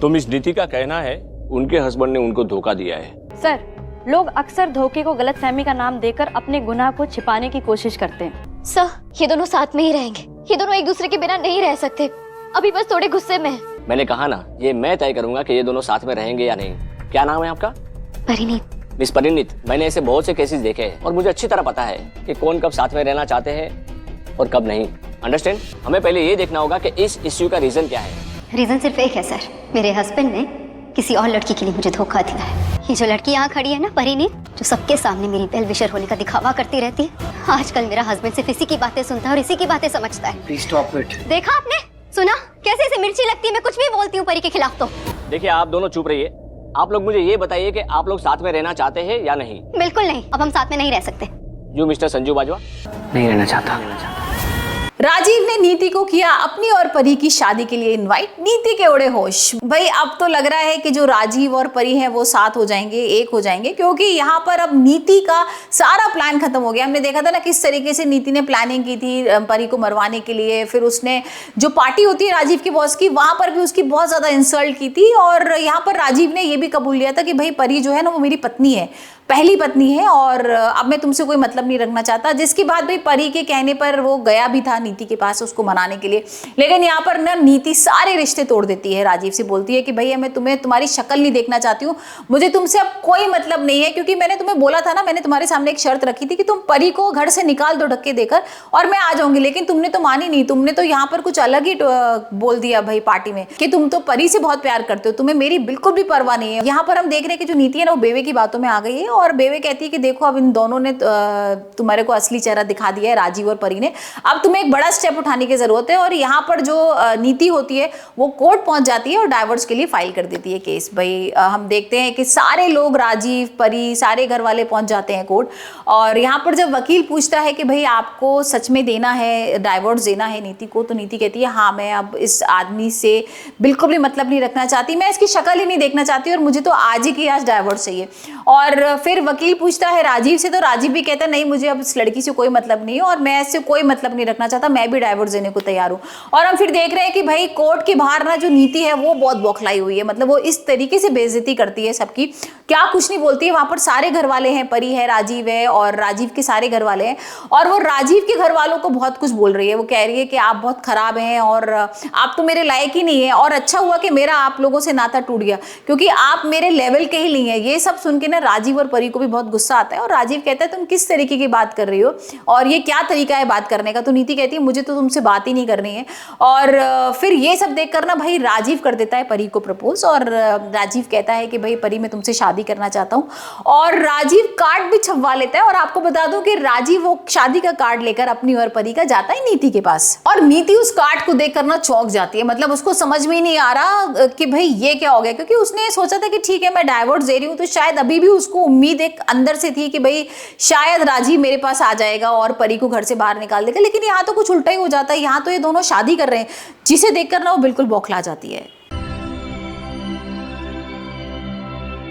तो मिस नीति का कहना है उनके हस्बैंड ने उनको धोखा दिया है। सर, लोग अक्सर धोखे को गलतफहमी का नाम देकर अपने गुनाह को छिपाने की कोशिश करते हैं। सर, ये दोनों साथ में ही रहेंगे। ये दोनों एक दूसरे के बिना नहीं रह सकते। अभी बस थोड़े गुस्से में हैं। मैंने कहा ना, ये मैं तय करूंगा कि ये दोनों साथ में रहेंगे या नहीं। क्या नाम है आपका? परिणीत। मिस परिणीत, मैंने ऐसे बहुत से केसेस देखे हैं और मुझे अच्छी तरह पता है कि कौन कब साथ में रहना चाहते हैं और कब नहीं। अंडरस्टैंड? हमें पहले ये देखना होगा कि इस इश्यू का रीजन क्या है। रीजन सिर्फ एक है सर, मेरे हस्बैंड ने किसी और लड़की के लिए मुझे धोखा दिया है। ये जो लड़की यहाँ खड़ी है ना, परिणीत, जो सबके सामने मेरी वेल विशर होने का दिखावा करती रहती है, आजकल मेरा हस्बैंड सिर्फ इसी की बातें सुनता है और इसी की बातें समझता है। Please stop it. देखा आपने? सुना कैसे इसे मिर्ची लगती है? मैं कुछ भी बोलती हूँ परी के खिलाफ तो। देखिए, आप दोनों चुप रहिए। आप लोग मुझे ये बताइए कि आप लोग साथ में रहना चाहते हैं या नहीं? बिल्कुल नहीं, अब हम साथ में नहीं रह सकते। You mister Sanju Bajwa? नहीं रहना चाहता। राजीव ने नीति को किया अपनी और परी की शादी के लिए इनवाइट। नीति के उड़े होश। भाई अब तो लग रहा है कि जो राजीव और परी है वो साथ हो जाएंगे, एक हो जाएंगे, क्योंकि यहाँ पर अब नीति का सारा प्लान खत्म हो गया। हमने देखा था ना किस तरीके से नीति ने प्लानिंग की थी परी को मरवाने के लिए। फिर उसने जो पार्टी होती है राजीव की बॉस की, वहां पर भी उसकी बहुत ज्यादा इंसल्ट की थी। और यहाँ पर राजीव ने ये भी कबूल लिया था कि भाई परी जो है ना वो मेरी पत्नी है, पहली पत्नी है, और अब मैं तुमसे कोई मतलब नहीं रखना चाहता। जिसकी बात भाई परी के कहने पर वो गया भी था नीति के पास उसको मनाने के लिए। लेकिन यहाँ पर ना नीति सारे रिश्ते तोड़ देती है। राजीव से बोलती है कि भैया मैं तुम्हारी शक्ल नहीं देखना चाहती हूँ, मुझे तुमसे अब कोई मतलब नहीं है, क्योंकि मैंने तुम्हें बोला था ना, मैंने तुम्हारे सामने एक शर्त रखी थी कि तुम परी को घर से निकाल दो ढक्के देकर और मैं आ जाऊंगी। लेकिन तुमने तो मानी नहीं, तुमने तो यहाँ पर कुछ अलग ही बोल दिया भाई पार्टी में कि तुम तो परी से बहुत प्यार करते हो, तुम्हें मेरी बिल्कुल भी परवाह नहीं है। यहाँ पर हम देख रहे हैं कि जो नीति है ना वो बेवे की बातों में आ गई है और बेवे कहती है कि देखो अब इन दोनों ने तुम्हारे को असली चेहरा दिखा दिया है, राजीव और परी ने, अब तुम्हें एक बड़ा स्टेप उठाने की जरूरत है। और यहाँ पर जो नीति होती है वो कोर्ट पहुंच जाती है और डाइवोर्स के लिए फाइल कर देती है केस। भाई हम देखते हैं कि सारे लोग, राजीव, परी, सारे घर वाले पहुंच जाते हैं कोर्ट। और यहाँ पर जब वकील पूछता है कि भाई आपको सच में देना है, डाइवोर्स देना है नीति को, तो नीति कहती है हाँ मैं अब इस आदमी से बिल्कुल भी मतलब नहीं रखना चाहती, मैं इसकी शक्ल ही नहीं देखना चाहती और मुझे तो आज ही की आज डाइवोर्स चाहिए। और फिर वकील पूछता है राजीव से, तो राजीव भी कहता है नहीं मुझे अब इस लड़की से कोई मतलब नहीं है और मैं इससे कोई मतलब नहीं रखना चाहता, मैं भी डाइवोर्स देने को तैयार हूँ। और हम फिर देख रहे हैं कि भाई कोर्ट के बाहर ना जो नीति है वो बहुत बौखलाई हुई है, मतलब वो इस तरीके से बेइज्जती करती है सबकी, क्या कुछ नहीं बोलती है। वहां पर सारे घर वाले हैं, परी है, राजीव है और राजीव के सारे घर वाले हैं, और वो राजीव के घर वालों को बहुत कुछ बोल रही है। वो कह रही है कि आप बहुत खराब हैं और आप तो मेरे लायक ही नहीं है, और अच्छा हुआ कि मेरा आप लोगों से नाता टूट गया क्योंकि आप मेरे लेवल के ही नहीं है। ये सब सुन के ना राजीव और परी को भी बहुत गुस्सा आता है और राजीव कहता है तुम किस तरीके की बात कर रही हो और ये क्या तरीका है बात करने का। तो नीति कहती है मुझे तो तुमसे बात ही नहीं करनी है। और फिर ये सब देखकर ना भाई राजीव कर देता है परी को प्रपोज, और राजीव कहता है कि भाई परी मैं तुमसे शादी करना चाहता हूँ, और राजीव कार्ड भी छपवा लेता है। और आपको बता दूं कि राजीव वो शादी का कार्ड लेकर अपनी और परी का जाता है नीति के पास, और नीति उस कार्ड को देखकर ना चौंक जाती है। मतलब उसको समझ में ही नहीं आ रहा कि भाई ये क्या हो गया, क्योंकि उसने सोचा था कि ठीक है मैं डाइवोर्स दे रही हूँ, तो शायद अभी भी उसको उम्मीद एक अंदर से थी कि भाई शायद राजीव मेरे पास आ जाएगा और परी को घर से बाहर निकाल देगा। लेकिन यहाँ तो कुछ उल्टा ही हो जाता है, यहाँ तो ये दोनों शादी कर रहे हैं, जिसे देखकर ना वो बिल्कुल बौखला जाती है।